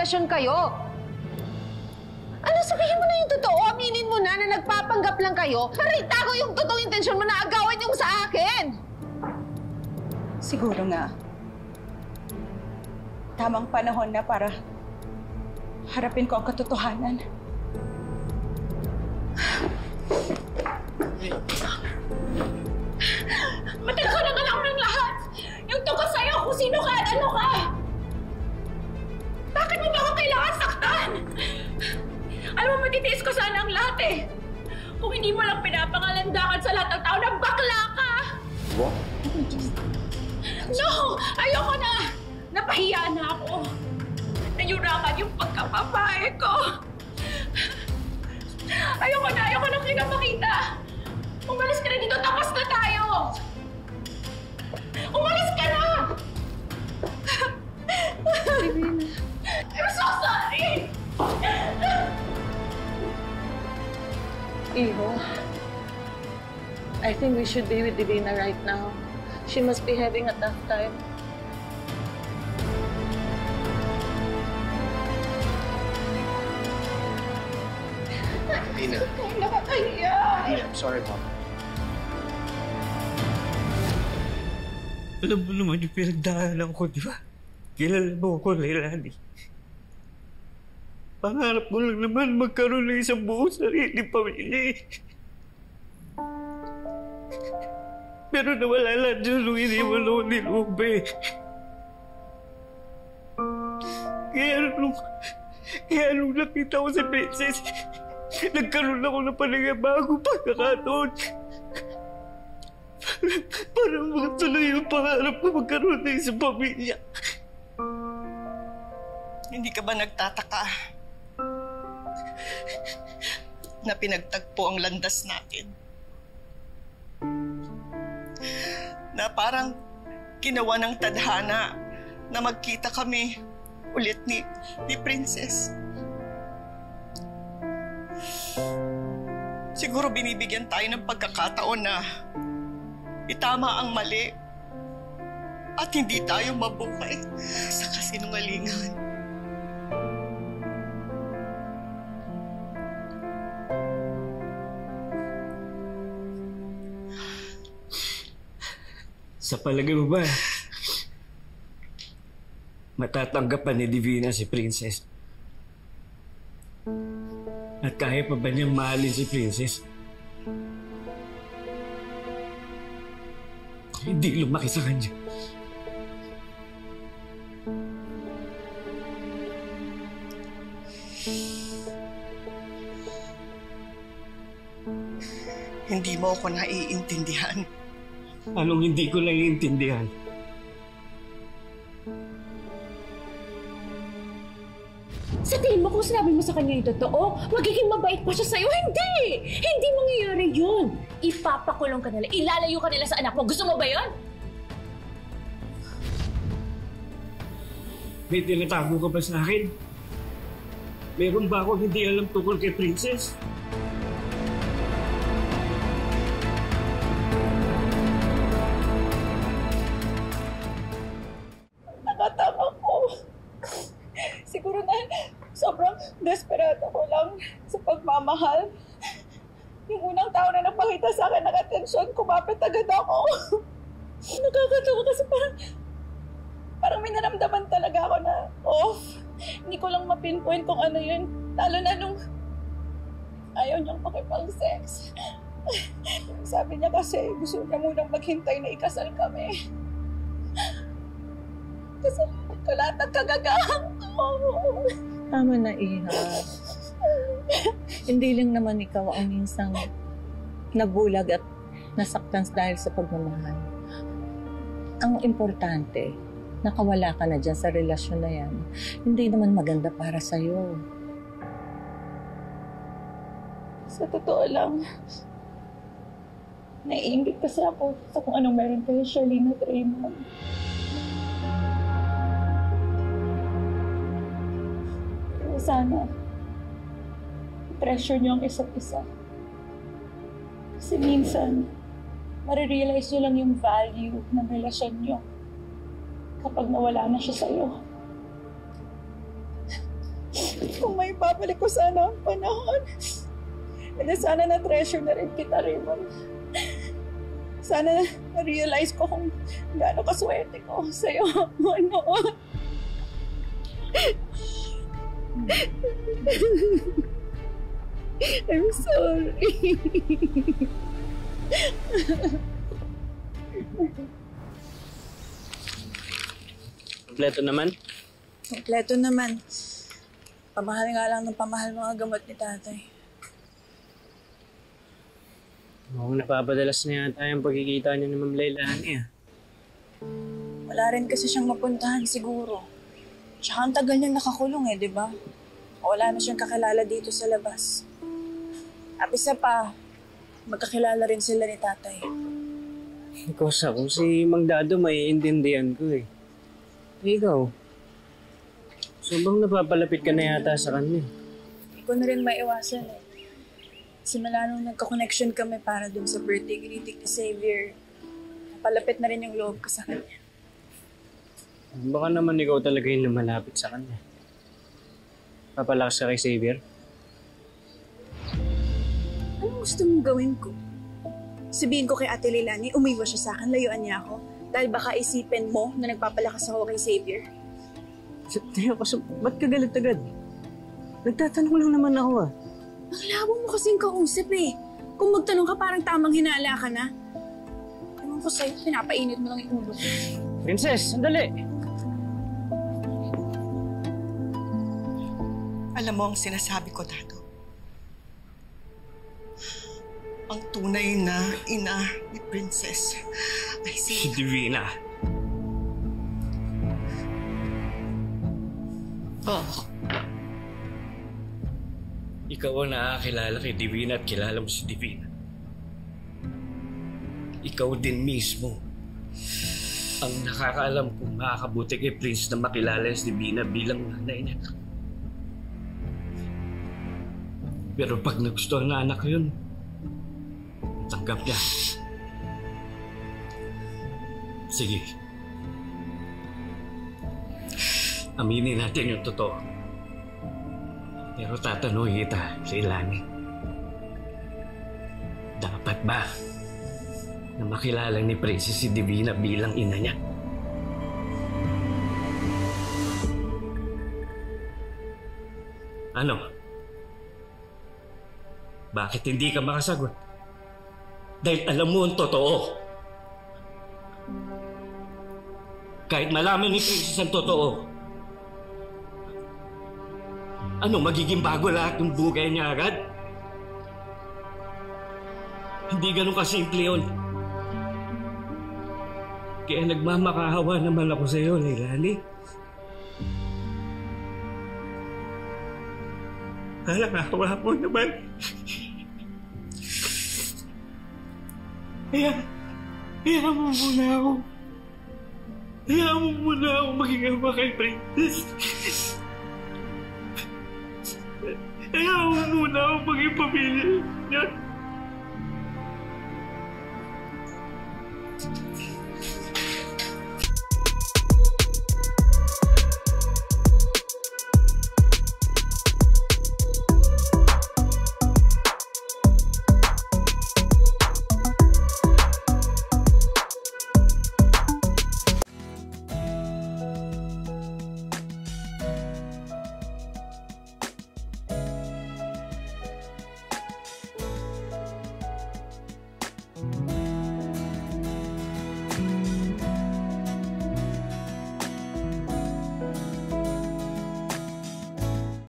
nagkarelasyon kayo. Ano, sabihin mo na yung totoo, aminin mo na nagpapanggap lang kayo para itago yung totoong intensyon mo na agawan yung sa akin. Siguro nga. Tamang panahon na para harapin ko ang katotohanan. Matagal ko na alam ng lahat! Yung tungkol sa'yo kung sino ka at ano ka! Bakit mo ba ako kailangan saktan? Alam mo, matitiis ko sana ang lahat eh. Kung hindi mo lang pinapangalandakan sa lahat ng tao na bakla ka! What? No! Ayoko na! Napahiya na ako. Nayurangan yung pagkababae ko. Ayoko na kinapakita. Umalis ka na dito, tapos na tayo! Umalis ka na! I'm so sorry! Iho, I think we should be with Divina right now. She must be having a tough time. Divina. Nakakahiya! I'm sorry, Mom. Alam mo naman yung pinagdaanan ko, di ba? Kilala mo ko, Leilani. Pangarap ko lang naman magkaroon ng isang buong sariling pamilya. Pero nawala lang dyan nung iniwan ako ni Lube. Kaya nung nakita ko si Princess, nagkaroon ako ng panagabagong pagkakataon. Para magtuloy yung pangarap ko magkaroon ng isang pamilya. Hindi ka ba nagtataka na pinagtagpo ang landas natin? Na parang ginawa ng tadhana na magkita kami ulit ni Princess. Siguro binibigyan tayo ng pagkakataon na itama ang mali at hindi tayo mabuhay sa kasinungalingan. Sa palagay mo ba, matatanggapan ni Divina si Princess? At kaya pa ba niyang mahalin si Princess? Hindi lumaki sa kanya. Hindi mo ako naiintindihan. Anong hindi ko naiintindihan? Sa tingin mo kung sinabi mo sa kanya yung totoo, magiging mabait pa siya sa'yo? Hindi! Hindi mangyayari yun! Ipapakulong ka nila, ilalayo ka nila sa anak mo. Gusto mo ba yun? May tinatago ka ba sa akin? Meron ba ako hindi alam tungkol kay Princess? Nakatama ko. Siguro na sobrang desperado ko lang sa pagmamahal. Yung unang tao na napakita sa akin ng atensyon, kumapit agad ako. Nakakatawa kasi parang may naramdaman talaga ako na off. Hindi ko lang mapinpoint kung ano yun. Lalo na nung ayaw niyang makipag-sex. Sabi niya kasi gusto niya munang maghintay na ikasal kami. Kasi ko lahat ng kagagahan ko. Tama na, Iha. Hindi lang naman ikaw ang minsang nabulag at nasaktan dahil sa pagmamahal. Ang importante, nakawala ka na dyan sa relasyon na yan. Hindi naman maganda para sa'yo. Sa totoo lang, naiingit kasi ako sa kung anong meron kayo, Charlene at Raymond. Pero sana, pressure niyo ang isa't isa. Kasi minsan, marirealize niyo lang yung value ng relasyon niyo kapag nawala na siya sa'yo. mababalik ko sana ang panahon. And sana na-treasure na rin kita, Raymond. Sana na-realize ko kung gaano kaswerte ko sa'yo noon. I'm sorry. Kompleto naman. Kompleto naman. Pamahal nga lang ng pamahal mga gamot ni tatay. Mukhang napapadalas na yata yung pagkikita niya ni Ma'am Leilani ah. Wala rin kasi siyang mapuntahan siguro. Tsaka ang tagal niyang nakakulong di ba? Wala na siyang kakilala dito sa labas. At isa pa, magkakilala rin sila ni tatay. Kosa, kung si Mang Dado maiintindihan ko eh. Ikaw, sobrang napapalapit ka na yata sa kanya. Hindi ko na rin maiwasan Simula nung nagka-connection kami para dun sa birthday greeting ni Xavier, napalapit na rin yung loob ko sa kanya. Baka naman ikaw talaga yung lumalapit sa kanya. Papalakas ka kay Xavier? Anong gusto mong gawin ko? Sabihin ko kay Ate Leilani, umiwas siya sa akin, layuan niya ako. Dahil baka isipin mo na nagpapalakas ako kay Xavier. Tiyo, ba't ka galit agad? Nagtatanong lang naman ako Ang labo mo kasing kausap Kung magtanong ka parang tamang hinala ka na. Ewan ko sa'yo, pinapainit mo lang yung ulo ko. Princess, sandali! Alam mo ang sinasabi ko, Dado. Ang tunay na ina ni Princess ay Si Divina. Ikaw ang nakakilala kay Divina at kilala mo si Divina. Ikaw din mismo ang nakakaalam kung makakabuti kay Prince na makilala si Divina bilang nanay niya. Pero pag nagustuhan na anak ko yun, tanggap niya. Sige. Aminin natin yung totoo. Pero tatanungin kita, Leilani. Dapat ba na makilala ni Princess si Divina bilang ina niya? Ano? Bakit hindi ka makasagot? Dahil alam mo ang totoo. Kahit malaman ni Princess ang totoo, ano, magiging bago lahat ng bugay niya agad? Hindi ganun kasimple yun. Kaya nagmamakahawa naman ako sa iyo, Leilani. Hawa mo naman. Hayaan mo muna ako. Hayaan mo muna ako maging ama kay Princess. Hayaan mo muna ako maging pamilya niya.